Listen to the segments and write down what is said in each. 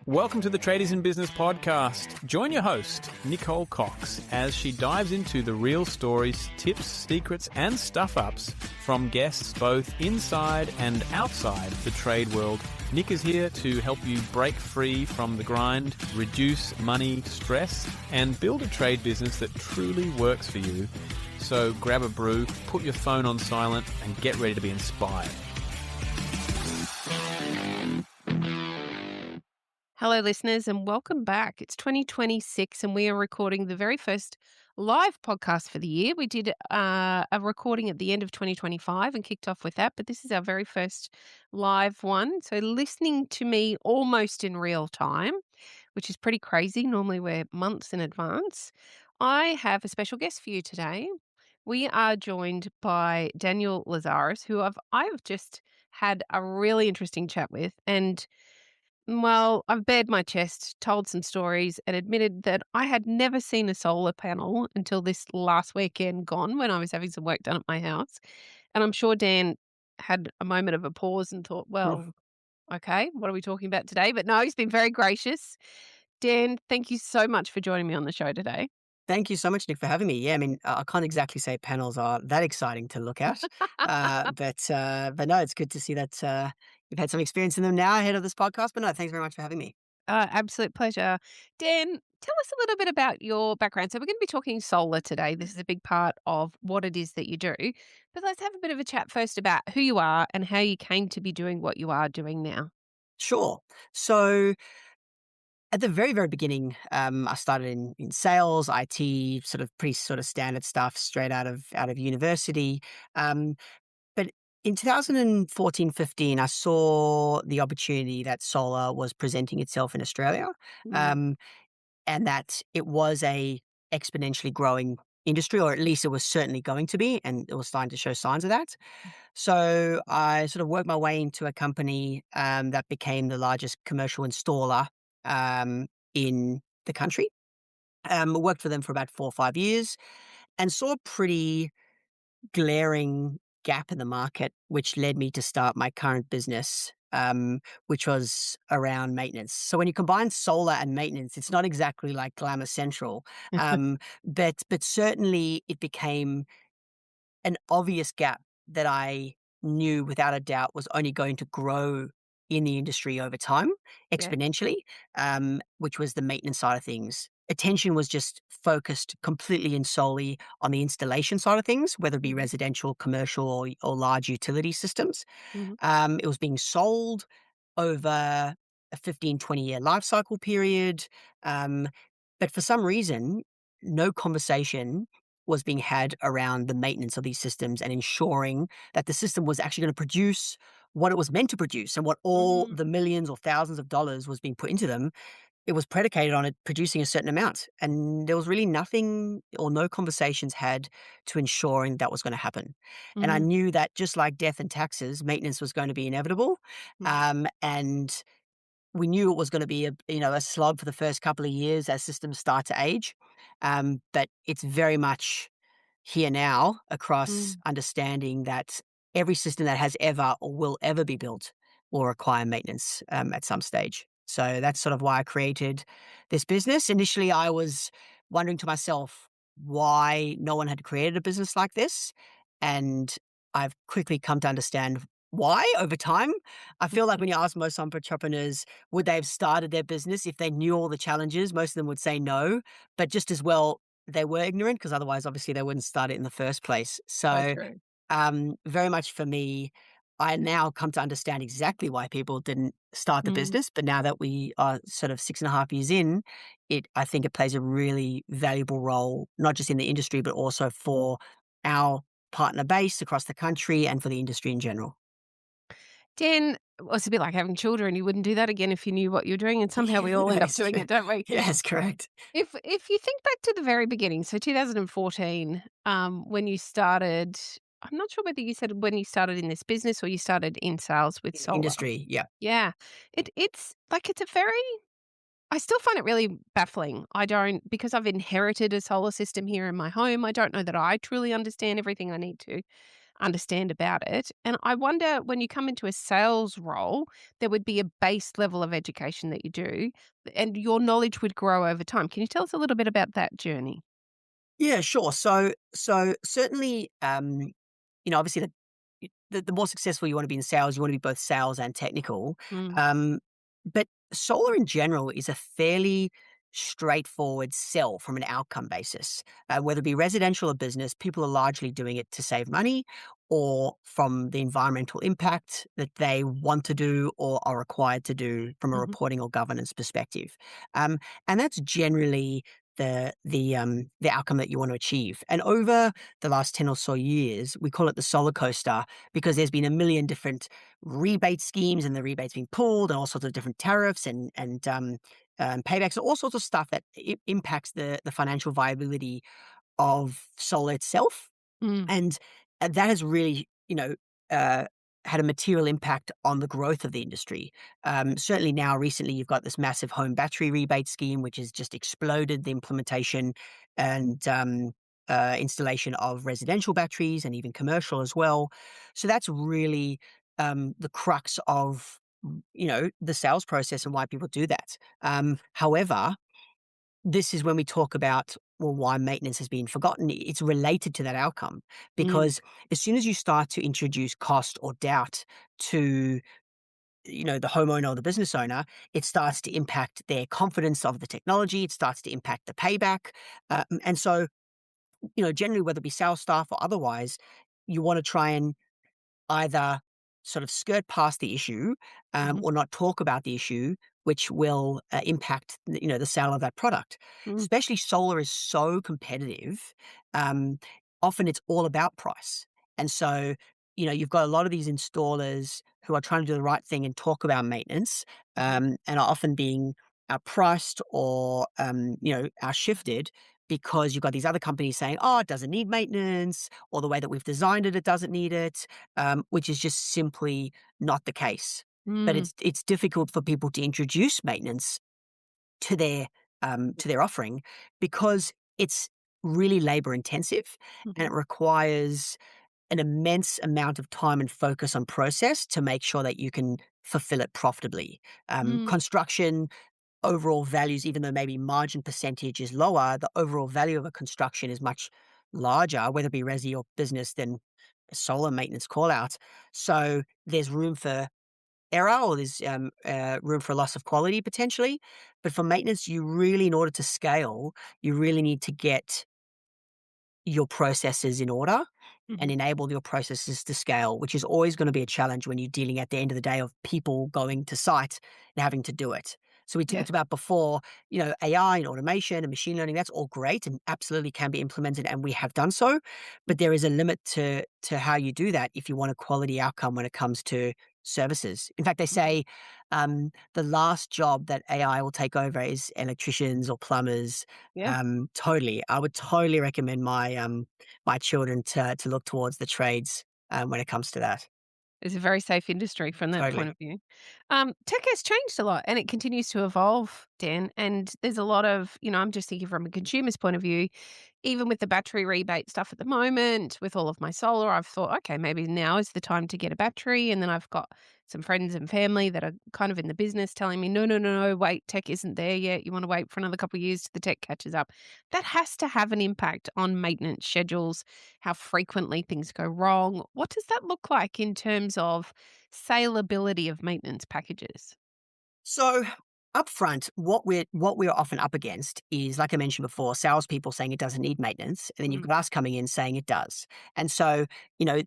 Welcome to the Tradies in Business podcast. Join your host, Nicole Cox, as she dives into the real stories, tips, secrets, and stuff-ups from guests both inside and outside the trade world. Nick is here to help you break free from the grind, reduce money stress, and build a trade business that truly works for you. So grab a brew, put your phone on silent, and get ready to be inspired. Hello, listeners, and welcome back. It's 2026, and we are recording the very first live podcast for the year. We did a recording at the end of 2025 and kicked off with that, but this is our very first live one. So listening to me almost in real time, which is pretty crazy. Normally we're months in advance. I have a special guest for you today. We are joined by Daniel Lazaris, who I've just had a really interesting chat with, and well, I've bared my chest, told some stories, and admitted that I had never seen a solar panel until this last weekend gone when I was having some work done at my house. And I'm sure Dan had a moment of a pause and thought, well, okay, what are we talking about today? But no, he's been very gracious. Dan, thank you so much for joining me on the show today. Thank you so much, Nick, for having me. Yeah, I mean, I can't exactly say panels are that exciting to look at, but no, it's good to see that you've had some experience in them now ahead of this podcast. But no, thanks very much for having me. Absolute pleasure. Dan, tell us a little bit about your background. So, we're going to be talking solar today. This is a big part of what it is that you do. But let's have a bit of a chat first about who you are and how you came to be doing what you are doing now. Sure. So at the very, very beginning, I started in sales, IT, sort of pretty sort of standard stuff straight out of university. Um, but in 2014, 15, I saw the opportunity that solar was presenting itself in Australia. Mm, Um, and that it was a exponentially growing industry, or at least it was certainly going to be, and it was starting to show signs of that. So I sort of worked my way into a company that became the largest commercial installer in the country. Worked for them for about 4 or 5 years and saw a pretty glaring gap in the market, which led me to start my current business, which was around maintenance. So when you combine solar and maintenance, it's not exactly like glamour central, but certainly it became an obvious gap that I knew without a doubt was only going to grow in the industry over time yeah. exponentially, which was the maintenance side of things. Attention was just focused completely and solely on the installation side of things, whether it be Mhm, residential, commercial, or large utility systems. mhm, It was being sold over a 15, 20-year life cycle period. Um, but for some reason, no conversation was being had around the maintenance of these systems and ensuring that the system was actually going to produce what it was meant to produce and what all mm, the millions or thousands of dollars was being put into them. It was predicated on it producing a certain amount. And there was really nothing or no conversations had to ensuring that was going to happen. And I mm, knew that just like death and taxes, maintenance was going to be inevitable. mm, And we knew it was going to be a slog for the first couple of years as systems start to age. But it's very much here now across mm, understanding that every system that has ever or will ever be built will require maintenance at some stage. So that's sort of why I created this business. Initially, I was wondering to myself why no one had created a business like this. And I've quickly come to understand why over time. I feel like when you ask most entrepreneurs, would they have started their business if they knew all the challenges? Most of them would say no, but just as well, they were ignorant because otherwise, obviously, they wouldn't start it in the first place. so So, true. very much for me, I now come to understand exactly why people didn't start the Mm, business. But now that we are sort of 6.5 years in, I think it plays a really valuable role, not just in the industry, but also for our partner base across the country and for the industry in general. Dan, well, it's a bit like having children. You wouldn't do that again if you knew what you're doing, and somehow we all end up That's doing true. it, don't we? Yes, correct. If you think back to the very beginning, so 2014, when you started, I'm not sure whether you said when you started in this business or you started in sales with solar. Industry, yeah. Yeah. It's like it's a very I still find it really baffling. I don't because I've inherited a solar system here in my home, I don't know that I truly understand everything I need to. understand about it. And I wonder when you come into a sales role, there would be a base level of education that you do, and your knowledge would grow over time. Can you tell us a little bit about that journey? Yeah, sure. So certainly, obviously the more successful you want to be in sales, you want to be both sales and technical. Mm, Um, but solar in general is a fairly straightforward sell from an outcome basis. Whether it be residential or business, people are largely doing it to save money or from the environmental impact that they want to do or are required to do from a mhm, reporting or governance perspective. Um, and that's generally the outcome that you want to achieve. And over the last 10 or so years, we call it the solar coaster because there's been a million different rebate schemes and the rebates being pulled and all sorts of different tariffs and paybacks, all sorts of stuff that impacts the financial viability of solar itself. mm, And that has really, uh, had a material impact on the growth of the industry. Certainly now, recently, you've got this massive home battery rebate scheme, which has just exploded the implementation and installation of residential batteries and even commercial as well. So that's really the crux of, the sales process and why people do that. However, this is when we talk about, well, why maintenance has been forgotten. It's related to that outcome mm, because as soon as you start to introduce cost or doubt to, the homeowner or the business owner, it starts to impact their confidence of the technology. It starts to impact the payback. And so, generally, whether it be sales staff or otherwise, you want to try and either sort of skirt past the issue mhm, or not talk about the issue, which will impact the sale of that product. mm, Especially solar is so competitive. Um, Often it's all about price, and so you've got a lot of these installers who are trying to do the right thing and talk about maintenance, mhm, and are often being outpriced or outshifted because you've got these other companies saying, "Oh, it doesn't need maintenance," or "The way that we've designed it, it doesn't need it," which is just simply not the case. But mm, it's difficult for people to introduce maintenance to their offering because it's really labor intensive and mhm, it requires an immense amount of time and focus on process to make sure that you can fulfill it profitably. mm, Construction overall values, even though maybe margin percentage is lower, the overall value of a construction is much larger, whether it be resi or business, than a solar maintenance call out. So there's room for error or there's room for loss of quality potentially. But for maintenance, you really, in order to scale, you really need to get your processes in order and mhm. enable your processes to scale, which is always going to be a challenge when you're dealing at the end of the day of people going to site and having to do it. So we Yeah. talked about before, AI and automation and machine learning, that's all great and absolutely can be implemented and we have done so. But there is a limit to how you do that if you want a quality outcome when it comes to services. In fact, they Mhm. say the last job that AI will take over is electricians or plumbers. Yeah. Totally. I would totally recommend my children to look towards the trades when it comes to that. It's a very safe industry from that point Totally. of view. Tech has changed a lot and it continues to evolve, Dan. And there's a lot of, I'm just thinking from a consumer's point of view, even with the battery rebate stuff at the moment, with all of my solar, I've thought, okay, maybe now is the time to get a battery. And then I've got some friends and family that are kind of in the business telling me, no, no, no, no, wait, tech isn't there yet. You want to wait for another couple of years till the tech catches up. That has to have an impact on maintenance schedules, how frequently things go wrong. What does that look like in terms of saleability of maintenance packages? So upfront, what we're often up against is, like I mentioned before, salespeople saying it doesn't need maintenance, and then you've Mm, got us coming in saying it does. And so, you know,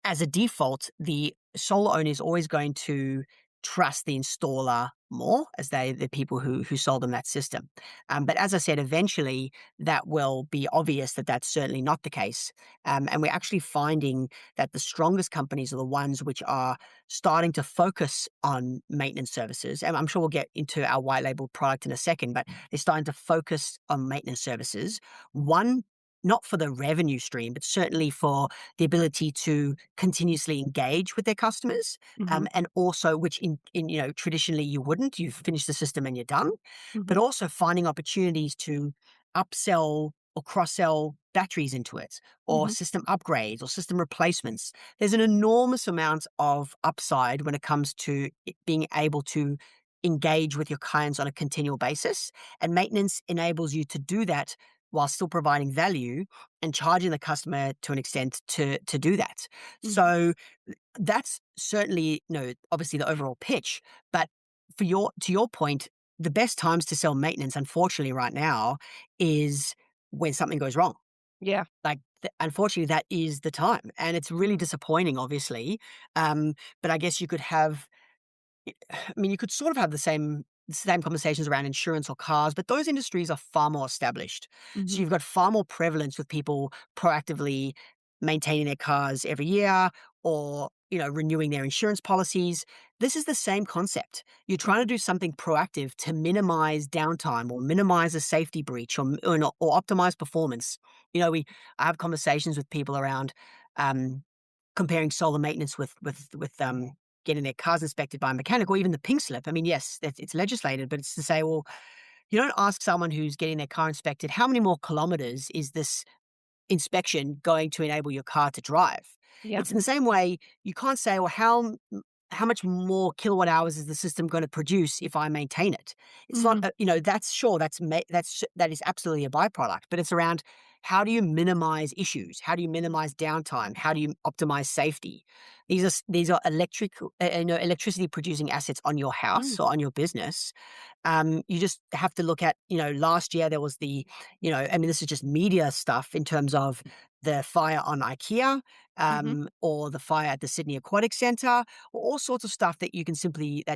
as a default, the solar owner is always going to trust the installer more as the people who sold them that system. But as I said, eventually that will be obvious that that's certainly not the case. And we're actually finding that the strongest companies are the ones which are starting to focus on maintenance services. And I'm sure we'll get into our white label product in a second, but they're starting to focus on maintenance services. One, not for the revenue stream, but certainly for the ability to continuously engage with their customers, mhm, and also which in traditionally you wouldn't. You've finished the system and you're done, but mhm, also finding opportunities to upsell or cross sell batteries into it, or Mhm. system upgrades, or system replacements. There's an enormous amount of upside when it comes to being able to engage with your clients on a continual basis. And maintenance enables you to do that while still providing value and charging the customer to an extent to do that. Mhm. So that's certainly, obviously the overall pitch. But to your point, the best times to sell maintenance, unfortunately, right now, is when something goes wrong. Yeah. Like, unfortunately, that is the time, and it's really Mm. disappointing, obviously. But I guess you could have I mean, you could sort of have the same conversations around insurance or cars, but those industries are far more established. So Mhm. you've got far more prevalence with people proactively maintaining their cars every year, or renewing their insurance policies. This is the same concept. You're trying to Mhm. do something proactive to minimize downtime, or minimize a safety breach, or optimize performance. I have conversations with people around um, comparing solar maintenance with getting their cars inspected by a mechanic, or even the pink slip. I mean, yes, it's legislated, but it's to say, well, you don't ask someone who's getting their car inspected, how many more kilometers is this inspection going to enable your car to drive? Yeah. It's in the same way, you can't say, well, how much more kilowatt hours is the system going to produce if I maintain it? It's not, Mhm. that's sure, that is absolutely a byproduct, but it's around, how do you minimize issues? How do you minimize downtime? How do you optimize safety? These are electricity producing assets on your Mm. house or on your business. You just have to look at, last year there was I mean, this is just media stuff in terms of the fire on IKEA, Mhm. or the fire at the Sydney Aquatic Centre, or all sorts of stuff that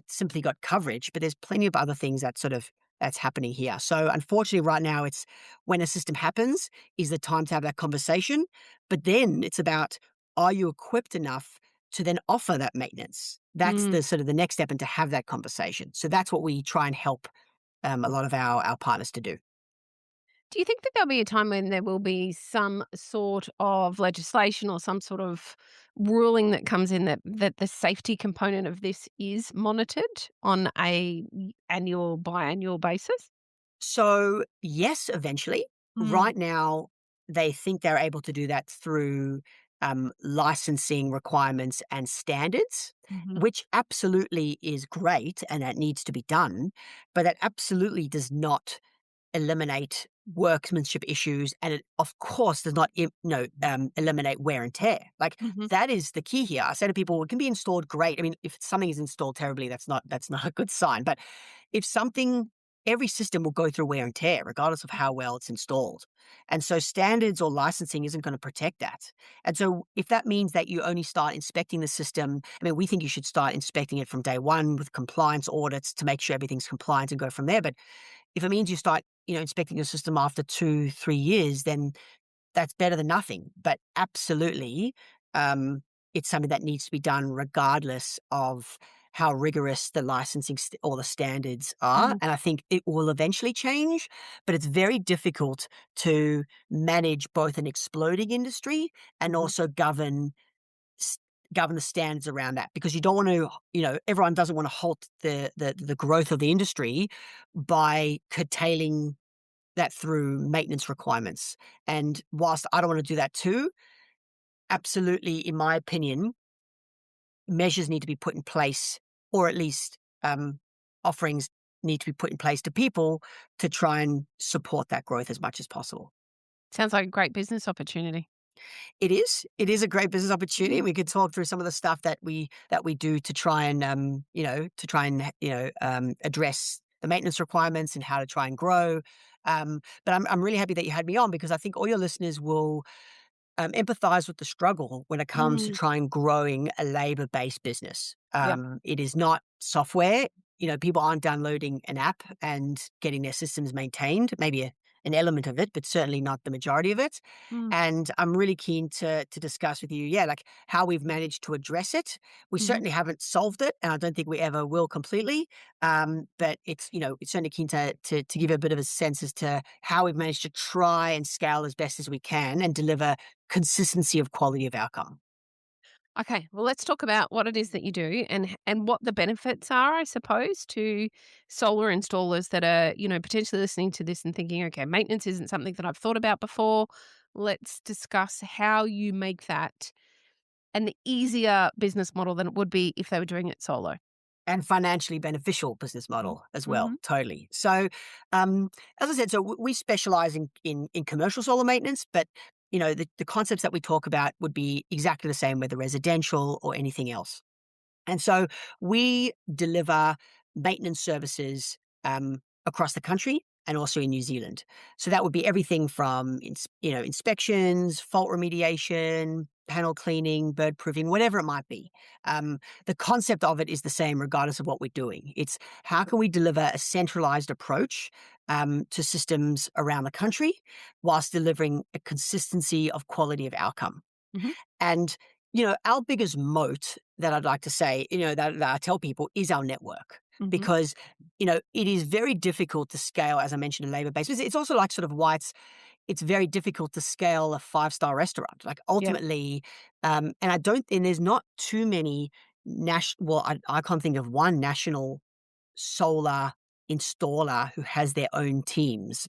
simply got coverage. But there's plenty of other things that's happening here. So unfortunately, right now, it's when a system happens is the time to have that conversation. But then it's about, are you equipped enough to then offer that maintenance? That's Mm. the sort of the next step, and to have that conversation. So that's what we try and help a lot of our partners to do. Do you think that there'll be a time when there will be some sort of legislation or some sort of ruling that comes in that the safety component of this is monitored on a annual biannual basis? So yes, eventually. Mm. Right now, they think they're able to do that through licensing requirements and standards, Mhm. which absolutely is great, and that needs to be done. But that absolutely does not eliminate workmanship issues, and it, of course, does not eliminate wear and tear. Like, Mhm. that is the key here. I say to people, it can be installed great. I mean, if something is installed terribly, that's not a good sign. But if something every system will go through wear and tear, regardless of how well it's installed. And so standards or licensing isn't going to protect that. And so if that means that you only start inspecting the system, I mean, we think you should start inspecting it from day one with compliance audits to make sure everything's compliant, and go from there. But if it means you start, inspecting your system after 2, 3 years, then that's better than nothing. But absolutely, um, it's something that needs to be done regardless of how rigorous the licensing or the standards are. Mhm. And I think it will eventually change, but it's very difficult to manage both an exploding industry and Mhm. also s- govern the standards around that, because you don't want to, everyone doesn't want to halt the growth of the industry by curtailing that through maintenance requirements. And whilst I don't want to do that too, absolutely, in my opinion, measures need to be put in place, or at least offerings need to be put in place to people to try and support that growth as much as possible. Sounds like a great business opportunity. It is. It is a great business opportunity. Mm. We could talk through some of the stuff that we do to try and address the maintenance requirements and how to try and grow. But I'm really happy that you had me on, because I think all your listeners will empathize with the struggle when it comes to Mm. trying growing a labor-based business. Yeah. It is not software. People aren't downloading an app and getting their systems maintained. Maybe an element of it, but certainly not the majority of it. Mm. And I'm really keen to discuss with you, yeah, like how we've managed to address it. We Mhm. certainly haven't solved it, and I don't think we ever will completely. But it's certainly keen to give a bit of a sense as to how we've managed to try and scale as best as we can and deliver consistency of quality of outcome. Okay, well, let's talk about what it is that you do and what the benefits are, I suppose, to solar installers that are, potentially listening to this and thinking, okay, maintenance isn't something that I've thought about before. let's discuss how you make that an easier business model than it would be if they were doing it solo. And financially beneficial business model as well. Mm-hmm. Totally. So, as I said, so we specialize in commercial solar maintenance, but the concepts that we talk about would be exactly the same whether residential or anything else. And so we deliver maintenance services across the country and also in New Zealand. So that would be everything from inspections, fault remediation, panel cleaning, bird proofing, whatever it might be. The concept of it is the same regardless of what we're doing. It's how can we deliver a centralized approach to systems around the country whilst delivering a consistency of quality of outcome. Mm-hmm. And, our biggest moat that I'd like to say, that I tell people is our network Mm-hmm. because, it is very difficult to scale, as I mentioned, a labor base. It's also like sort of why it's very difficult to scale a 5-star restaurant. Like Yeah. ultimately, and there's not too many I can't think of one national solar installer who has their own teams.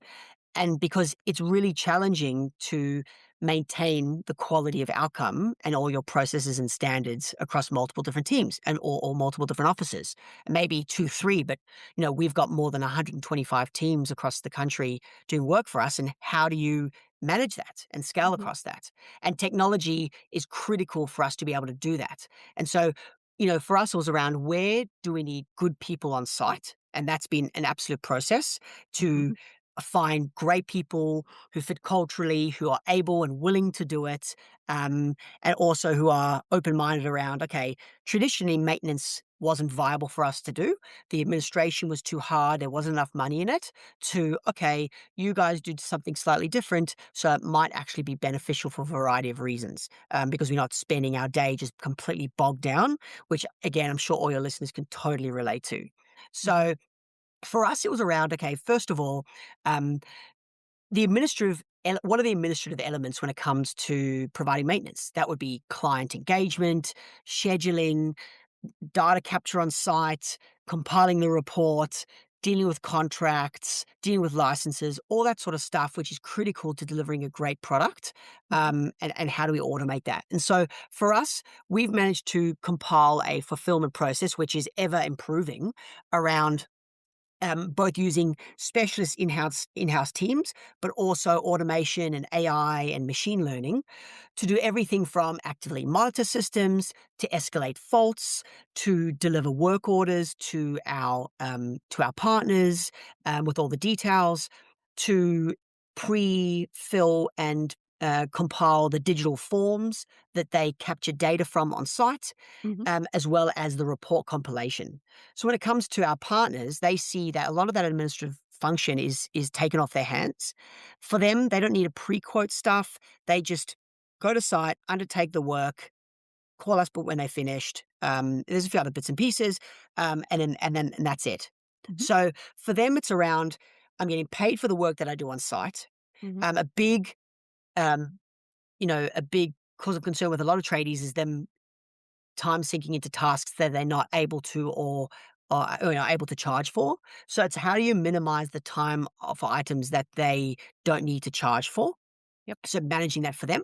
And because it's really challenging to maintain the quality of outcome and all your processes and standards across multiple different teams and or multiple different offices, maybe 2, 3, but we've got more than 125 teams across the country doing work for us. And how do you manage that and scale Mm-hmm. across that? And technology is critical for us to be able to do that. And so, for us, it was around where do we need good people on site? And that's been an absolute process to Mm-hmm. find great people who fit culturally, who are able and willing to do it, and also who are open-minded around, okay, traditionally maintenance wasn't viable for us to do. The administration was too hard. There wasn't enough money in it to, okay, you guys do something slightly different. So it might actually be beneficial for a variety of reasons because we're not spending our day just completely bogged down, which again, I'm sure all your listeners can totally relate to. Mm-hmm. So for us, it was around, okay, first of all, um, what are the administrative elements when it comes to providing maintenance? That would be client engagement, scheduling, data capture on site, compiling the report, dealing with contracts, dealing with licenses, all that sort of stuff, which is critical to delivering a great product. Mm-hmm. And how do we automate that? And so for us, we've managed to compile a fulfillment process, which is ever improving around both using specialist in-house teams, but also automation and AI and machine learning to do everything from actively monitor systems to escalate faults to deliver work orders to our partners with all the details to pre-fill and compile the digital forms that they capture data from on site Mm-hmm. as well as the report compilation. So when it comes to our partners, they see that a lot of that administrative function is taken off their hands. For them, they don't need to pre-quote stuff. They just go to site, undertake the work, call us but when they finished. There's a few other bits and pieces, and then that's it. Mm-hmm. So for them, it's around I'm getting paid for the work that I do on site. Mm-hmm. A big, um, a big cause of concern with a lot of tradies is them time sinking into tasks that they're not able to or able to charge for. So it's how do you minimize the time for items that they don't need to charge for? Yep. So managing that for them,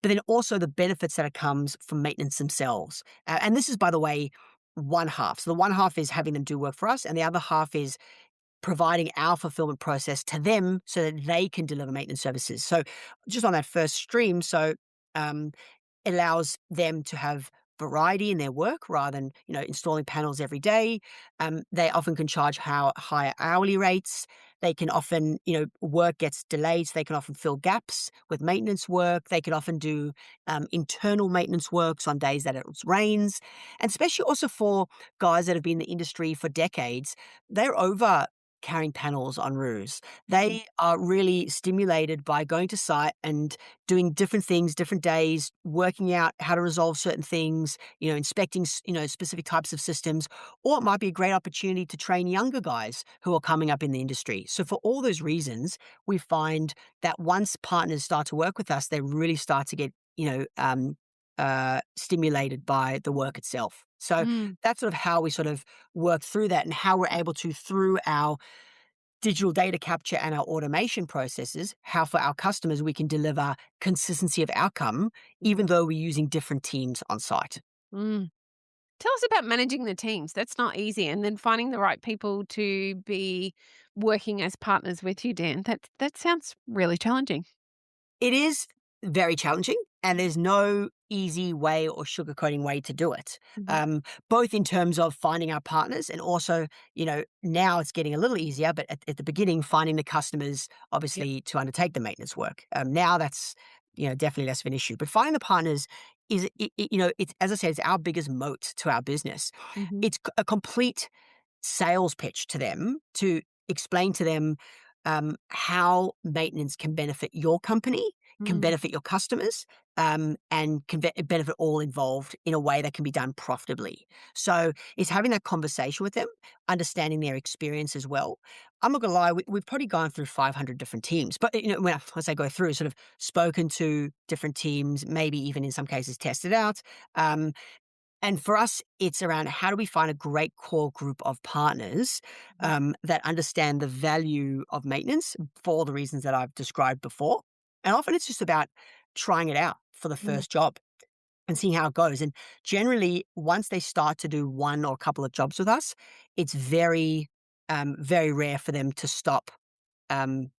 but then also the benefits that it comes from maintenance themselves. And this is, by the way, one half. So the one half is having them do work for us, and the other half is providing our fulfillment process to them so that they can deliver maintenance services. So just on that first stream, so um, it allows them to have variety in their work rather than installing panels every day. They often can charge higher hourly rates. They can often work gets delayed, so they can often fill gaps with maintenance work. They can often do internal maintenance works on days that it rains, and especially also for guys that have been in the industry for decades, they're over carrying panels on roofs. They are really stimulated by going to site and doing different things, different days, working out how to resolve certain things, inspecting, specific types of systems, or it might be a great opportunity to train younger guys who are coming up in the industry. So for all those reasons, we find that once partners start to work with us, they really start to get, stimulated by the work itself. So Mm. that's sort of how we sort of work through that and how we're able to, through our digital data capture and our automation processes, how for our customers we can deliver consistency of outcome, even though we're using different teams on site. Mm. Tell us about managing the teams. That's not easy. And then finding the right people to be working as partners with you, Dan. That sounds really challenging. It is very challenging, and there's no easy way or sugarcoating way to do it. Mhm. Both in terms of finding our partners and also, now it's getting a little easier, but at the beginning, finding the customers, Yep. obviously, to undertake the maintenance work. Now that's, definitely less of an issue. But finding the partners it's, as I said, it's our biggest moat to our business. Mhm. It's a complete sales pitch to them to explain to them how maintenance can benefit your company, can Mm. benefit your customers, and can benefit all involved in a way that can be done profitably. So it's having that conversation with them, understanding their experience as well. I'm not gonna lie, we've probably gone through 500 different teams, but when I say go through, sort of spoken to different teams, maybe even in some cases tested out. Um, and for us, it's around how do we find a great core group of partners Mhm. that understand the value of maintenance for the reasons that I've described before. And often it's just about trying it out for the Mm. first job and seeing how it goes. And generally, once they start to do one or a couple of jobs with us, it's very rare for them to stop um,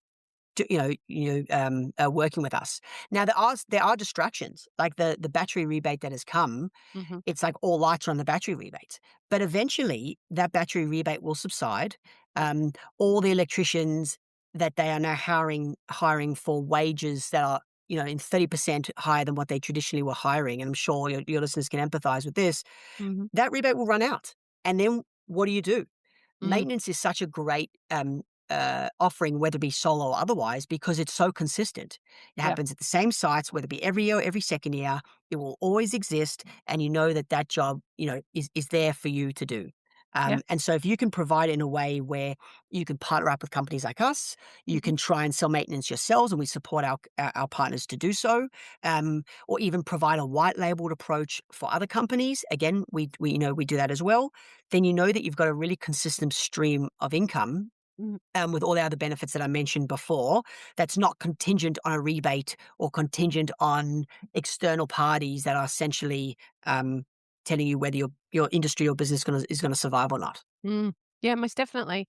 working with us. Now there are distractions like the battery rebate that has come. Mhm. It's like all lights are on the battery rebate. But eventually, that battery rebate will subside. All the electricians that they are now hiring for wages that are, in 30% higher than what they traditionally were hiring, and I'm sure your listeners can empathize with this, Mhm. that rebate will run out. And then what do? Mm. Maintenance is such a great offering, whether it be solo or otherwise, because it's so consistent. It Yeah. happens at the same sites, whether it be every year or every second year. It will always exist, and you know that job, is there for you to do. Yeah. And so, if you can provide it in a way where you can partner up with companies like us, you Mhm. can try and sell maintenance yourselves, and we support our partners to do so, or even provide a white labeled approach for other companies. Again, we do that as well. Then you know that you've got a really consistent stream of income Mm. with all the other benefits that I mentioned before, that's not contingent on a rebate or contingent on external parties that are essentially telling you whether your industry or business is gonna survive or not. Mm. Yeah, most definitely.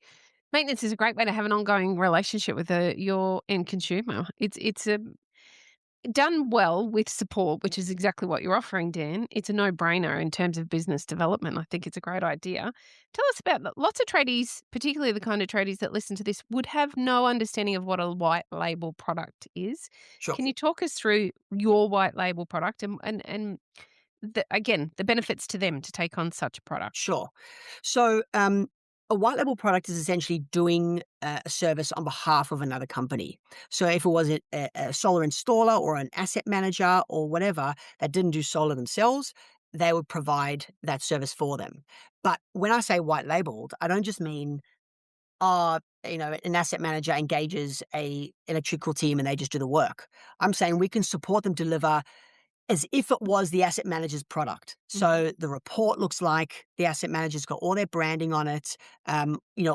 Maintenance is a great way to have an ongoing relationship with your end consumer. It's a done well with support, which is exactly what you're offering, Dan. It's a no-brainer in terms of business development. I think it's a great idea. Tell us about lots of tradies, particularly the kind of tradies that listen to this, would have no understanding of what a white label product is. Sure. Can you talk us through your white label product and again the benefits to them to take on such a product? Sure. So, a white label product is essentially doing a service on behalf of another company. So, if it was a solar installer or an asset manager or whatever that didn't do solar themselves, they would provide that service for them. But when I say white labeled, I don't just mean an asset manager engages a electrical team and they just do the work. I'm saying we can support them deliver as if it was the asset manager's product. Mhm. So the report looks like the asset manager's got all their branding on it.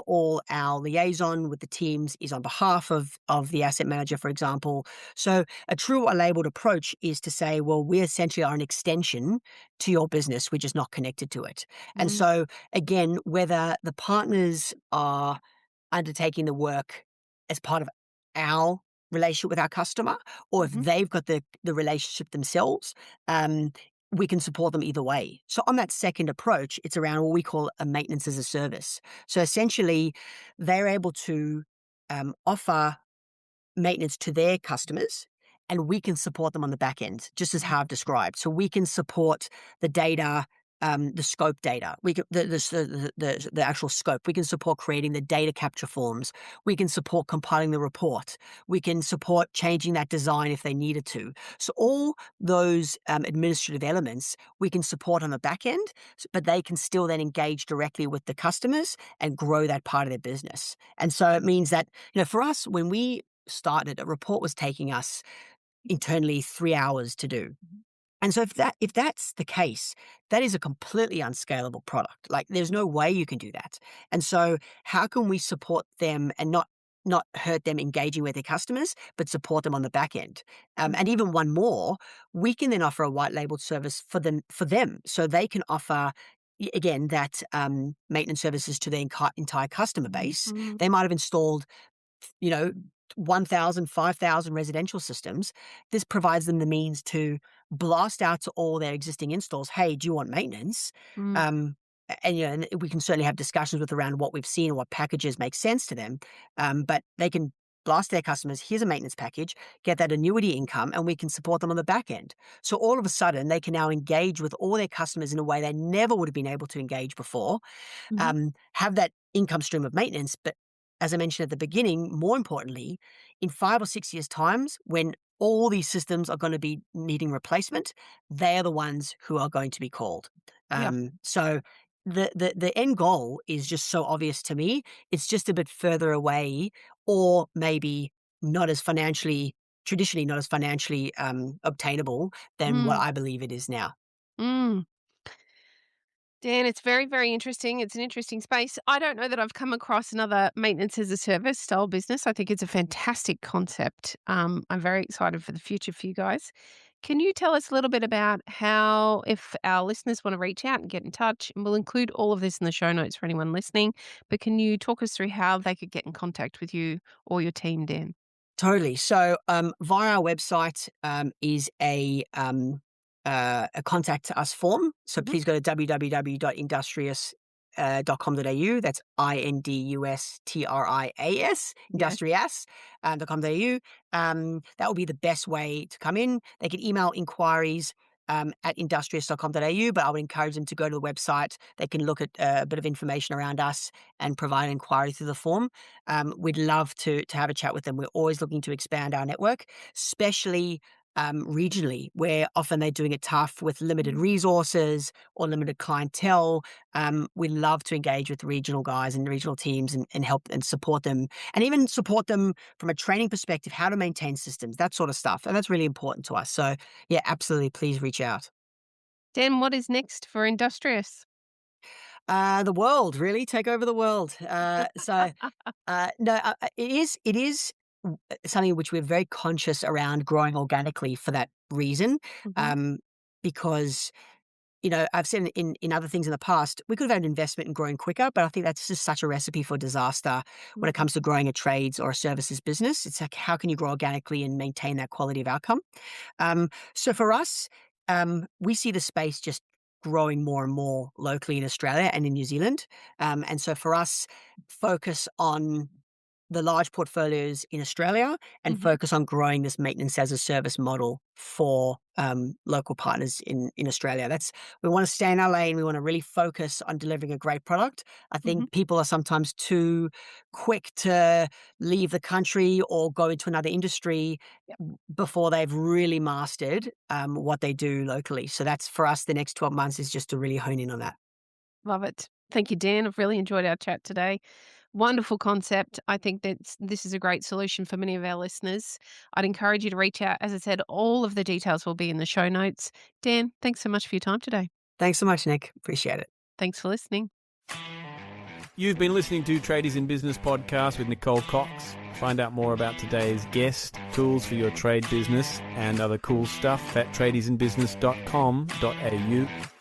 All our liaison with the teams is on behalf of the asset manager, for example. So a true labeled approach is to say, well, we essentially are an extension to your business. We're just not connected to it. And Mm. so again, whether the partners are undertaking the work as part of our relationship with our customer, or if Mhm. they've got the relationship themselves, um, we can support them either way. So on that second approach, it's around what we call a maintenance as a service. So essentially, they're able to offer maintenance to their customers, and we can support them on the back end, just as Mm. how I've described. So we can support the data, the scope data. We can the actual scope. We can support creating the data capture forms. We can support compiling the report. We can support changing that design if they needed to. So all those administrative elements we can support on the back end, but they can still then engage directly with the customers and grow that part of their business. And so it means that for us, when we started, a report was taking us internally 3 hours to do. And so if that's the case, that is a completely unscalable product. Like there's no way you can do that. And so how can we support them and not hurt them engaging with their customers, but support them on the back end? And even one more, we can then offer a white labeled service for them, so they can offer again that maintenance services to their entire customer base. Mhm. They might have installed, you know, 1,000, 5,000 residential systems. This provides them the means to blast out to all their existing installs, "Hey, do you want maintenance?" Mm. Um, and we can certainly have discussions with around what we've seen and what packages make sense to them. But they can blast their customers, "Here's a maintenance package, get that annuity income, and we can support them on the back end." So all of a sudden, they can now engage with all their customers in a way they never would have been able to engage before, Mhm. have that income stream of maintenance. But as I mentioned at the beginning, more importantly, in 5 or 6 years' times, when all these systems are going to be needing replacement, they are the ones who are going to be called. Yeah. So the end goal is just so obvious to me. It's just a bit further away, or maybe not as financially traditionally not as financially obtainable than what Mm. I believe it is now. Mm. Dan, it's very, very interesting. It's an interesting space. I don't know that I've come across another maintenance as a service style business. I think it's a fantastic concept. I'm very excited for the future for you guys. Can you tell us a little bit about how, if our listeners want to reach out and get in touch, and we'll include all of this in the show notes for anyone listening, but can you talk us through how they could get in contact with you or your team, Dan? Totally. So, via our website is a contact us form. So Mhm. please go to www.industrious.com.au. That's INDUSTRIAS, Yes. industrias.com.au. That will be the best way to come in. They can email inquiries at industrious.com.au, but I would encourage them to go to the website. They can look at a bit of information around us and provide an inquiry through the form. We'd love to have a chat with them. We're always looking to expand our network, especially regionally, where often they're doing it tough with limited Mm. resources or limited clientele. We love to engage with regional guys and regional teams and help and support them, and even support them from a training perspective, how to maintain systems, that sort of stuff. And that's really important to us. So, yeah, absolutely. Please reach out. Dan, what is next for Industrious? The world, really take over the world. No, it is something which we're very conscious around growing organically for that reason. Mhm. Um, because I've said in other things in the past, we could have had an investment in growing quicker, but I think that's just such a recipe for disaster when it Mm. comes to growing a trades or a services business. It's like, how can you grow organically and maintain that quality of outcome? So for us, we see the space just growing more and more locally in Australia and in New Zealand. And so for us, focus on the large portfolios in Australia and Mhm. focus on growing this maintenance as a service model for local partners in Australia. We want to stay in our lane. We want to really focus on delivering a great product. I Mhm. think people are sometimes too quick to leave the country or go into another industry before they've really mastered what they do locally. So that's for us. The next 12 months is just to really hone in on that. Love it. Thank you, Dan. I've really enjoyed our chat today. Wonderful concept. I think that this is a great solution for many of our listeners. I'd encourage you to reach out. As I said, all of the details will be in the show notes. Dan, thanks so much for your time today. Thanks so much, Nick. Appreciate it. Thanks for listening. You've been listening to Tradies in Business podcast with Nicole Cox. Find out more about today's guest, tools for your trade business, and other cool stuff at tradiesinbusiness.com.au.